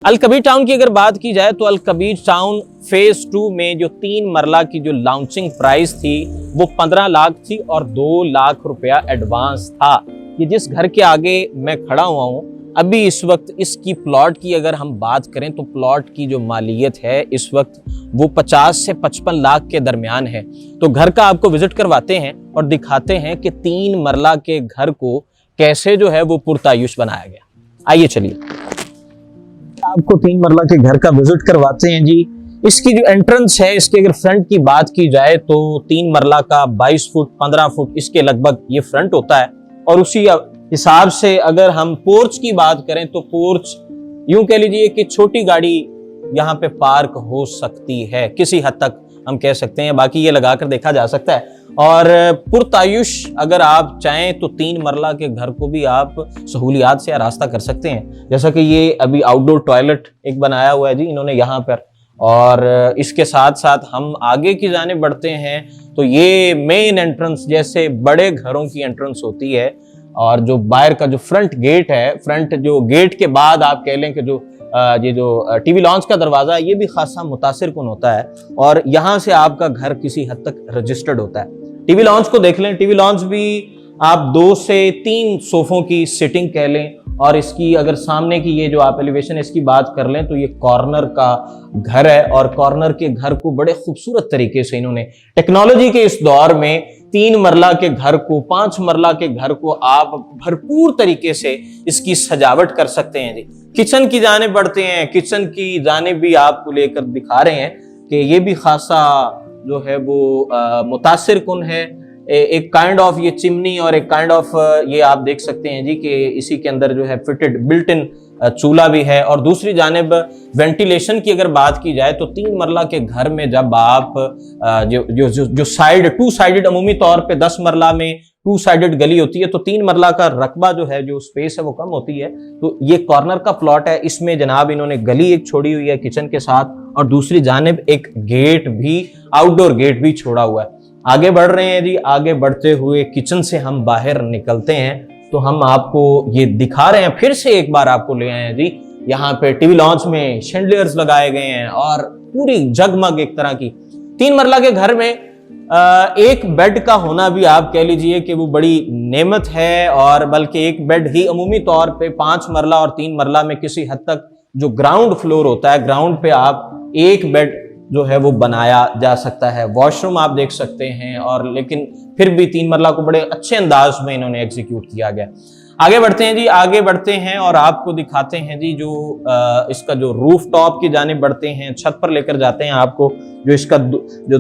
अल Kabir town की अगर बात की जाए तो अल कबीर टाउन फेज 2 में जो 3 मरला की जो लॉन्चिंग प्राइस थी वो 15 लाख थी और 2 लाख रुपया एडवांस था। ये जिस घर के आगे मैं खड़ा हुआ हूँ अभी इस वक्त इसकी प्लॉट की अगर हम बात करें तो प्लॉट की जो मालियत है इस वक्त वो 50 से 55 लाख के दरमियान है। तो घर का आपको विजिट करवाते हैं और दिखाते हैं कि 3 मरला के घर को कैसे जो है वो पुरतायुश बनाया गया। आइए चलिए आपको 3 मरला के घर का विजिट करवाते हैं जी। इसकी जो एंट्रेंस है इसके अगर फ्रंट की बात की जाए तो 3 मरला का 22 फुट 15 फुट इसके लगभग ये फ्रंट होता है। और उसी हिसाब से अगर हम पोर्च की बात करें तो पोर्च यूं कह लीजिए कि छोटी गाड़ी यहाँ पे पार्क हो सकती है, किसी हद तक हम कह सकते हैं, बाकी ये लगाकर देखा जा सकता है। और पुरतायुश अगर आप चाहें तो 3 मरला के घर को भी आप सहूलियात से आरास्ता कर सकते हैं। जैसा कि ये अभी आउटडोर टॉयलेट एक बनाया हुआ है जी इन्होंने यहाँ पर। और इसके साथ साथ हम आगे की जाने बढ़ते हैं तो ये मेन एंट्रेंस जैसे बड़े घरों की एंट्रेंस होती है। और जो बाहर का जो फ्रंट गेट है, फ्रंट जो गेट के बाद आप कह लें कि जो ये जो टीवी लॉन्च का दरवाजा है ये भी खासा मुतासिर कुन होता है। और यहाँ से आपका घर किसी हद तक रजिस्टर्ड होता है। टीवी लॉन्च को देख लें, टीवी लॉन्च भी आप 2 से 3 सोफों की सिटिंग कह लें। और इसकी अगर सामने की ये जो आप एलिवेशन इसकी बात कर लें तो ये कॉर्नर का घर है। और कॉर्नर के घर को बड़े खूबसूरत तरीके से इन्होंने टेक्नोलॉजी के इस दौर में 3 मरला के घर को 5 मरला के घर को आप भरपूर तरीके से इसकी सजावट कर सकते हैं जी। किचन की जानिब बढ़ते हैं, किचन की जानिब भी आपको लेकर दिखा रहे हैं कि ये भी खासा जो है वो मुतासिर कुन है। एक काइंड ऑफ ये चिमनी और एक काइंड ऑफ ये आप देख सकते हैं जी कि इसी के अंदर जो है फिटेड बिल्ट इन चूल्हा भी है। और दूसरी जानिब वेंटिलेशन की अगर बात की जाए तो 3 मरला के घर में जब आप जो साइड 2 साइडेड अमूमी तौर पे 10 मरला में 2 साइडेड गली होती है तो 3 मरला का रकबा जो है जो स्पेस है वो कम होती है। तो ये कॉर्नर का प्लॉट है, इसमें जनाब इन्होंने गली एक छोड़ी हुई है किचन के साथ और दूसरी जानिब एक गेट भी, आउटडोर गेट भी छोड़ा हुआ है। आगे बढ़ रहे हैं जी, आगे बढ़ते हुए किचन से हम बाहर निकलते हैं तो हम आपको ये दिखा रहे हैं, फिर से एक बार आपको ले आए हैं जी। यहाँ पे टीवी लॉन्च में शैंडलियर्स लगाए गए हैं और पूरी जगमग एक तरह की 3 मरला के घर में एक बेड का होना भी आप कह लीजिए कि वो बड़ी नेमत है। और बल्कि एक बेड ही अमूमी तौर पे 5 मरला और 3 मरला में किसी हद तक जो ग्राउंड फ्लोर होता है, ग्राउंड पे आप एक बेड जो है वो बनाया जा सकता है। वॉशरूम आप देख सकते हैं और लेकिन फिर भी 3 मरला को बड़े अच्छे अंदाज में इन्होंने एग्जीक्यूट किया गया। आगे बढ़ते हैं जी, आगे बढ़ते हैं और आपको दिखाते हैं जी जो इसका जो रूफ टॉप की जानिब बढ़ते हैं, छत पर लेकर जाते हैं आपको। जो इसका जो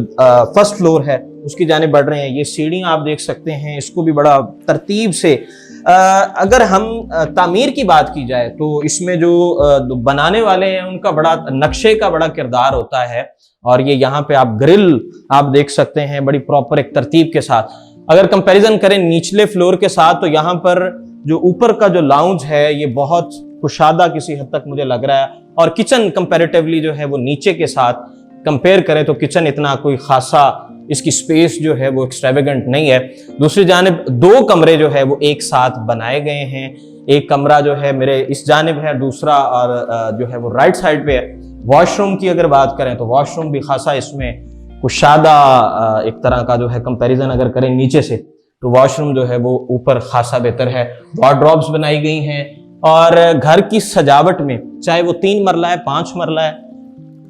फर्स्ट फ्लोर है उसकी जानिब बढ़ रहे हैं। ये सीढ़ियां आप देख सकते हैं, इसको भी बड़ा तरतीब से अगर हम तामीर की बात की जाए तो इसमें जो बनाने वाले हैं उनका बड़ा नक्शे का बड़ा किरदार होता है। और ये यहाँ पे आप ग्रिल आप देख सकते हैं बड़ी प्रॉपर एक तरतीब के साथ। अगर कंपैरिजन करें निचले फ्लोर के साथ तो यहाँ पर जो ऊपर का जो लाउंज है ये बहुत कुशादा किसी हद तक मुझे लग रहा है। और किचन कंपैरेटिवली जो है वो नीचे के साथ कंपेयर करें तो किचन इतना कोई खासा इसकी स्पेस जो है वो एक्सट्रावेगेंट नहीं है। दूसरी जानिब 2 कमरे जो है वो एक साथ बनाए गए हैं। एक कमरा जो है मेरे इस जानिब है, दूसरा और जो है वो राइट साइड पे है। वॉशरूम की अगर बात करें तो वॉशरूम भी खासा इसमें कुशादा एक तरह का जो है कंपैरिजन अगर करें नीचे से तो वॉशरूम जो है वो ऊपर खासा बेहतर है। वार्डरोब्स बनाई गई हैं और घर की सजावट में चाहे वो 3 मरला है 5 मरला है,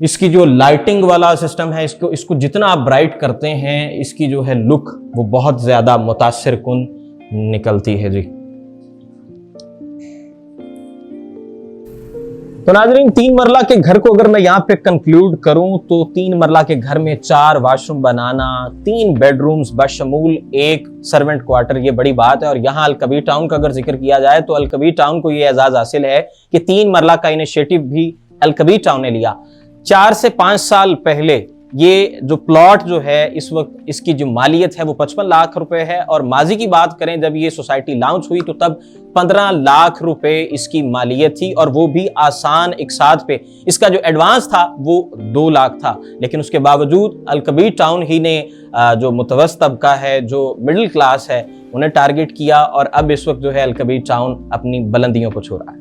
इसकी जो लाइटिंग वाला सिस्टम है इसको जितना आप ब्राइट करते हैं इसकी जो है लुक वो बहुत ज्यादा मुतासिर कुन निकलती है जी। तो नाज़रीन 3 मरला के घर को अगर मैं यहाँ पे कंक्लूड करूं तो 3 मरला के घर में 4 वॉशरूम बनाना, 3 बेडरूम्स बशमूल 1 सर्वेंट क्वार्टर, ये बड़ी बात है। और यहाँ अल कबीर टाउन का अगर जिक्र किया जाए तो अल कबीर टाउन को ये एजाज हासिल है कि 3 मरला का इनिशिएटिव भी अल कबीर टाउन ने लिया। 4 से 5 साल पहले ये जो प्लॉट जो है इस वक्त इसकी जो मालियत है वो 55 लाख रुपए है। और माजी की बात करें जब ये सोसाइटी लॉन्च हुई तो तब 15 लाख रुपए इसकी मालियत थी और वो भी आसान एक साथ पे। इसका जो एडवांस था वो 2 लाख था। लेकिन उसके बावजूद अल कबीर टाउन ही ने जो मुतवस्सित तबका है, जो मिडिल क्लास है, उन्हें टारगेट किया और अब इस वक्त जो है अल कबीर टाउन अपनी बुलंदियों को छू रहा है।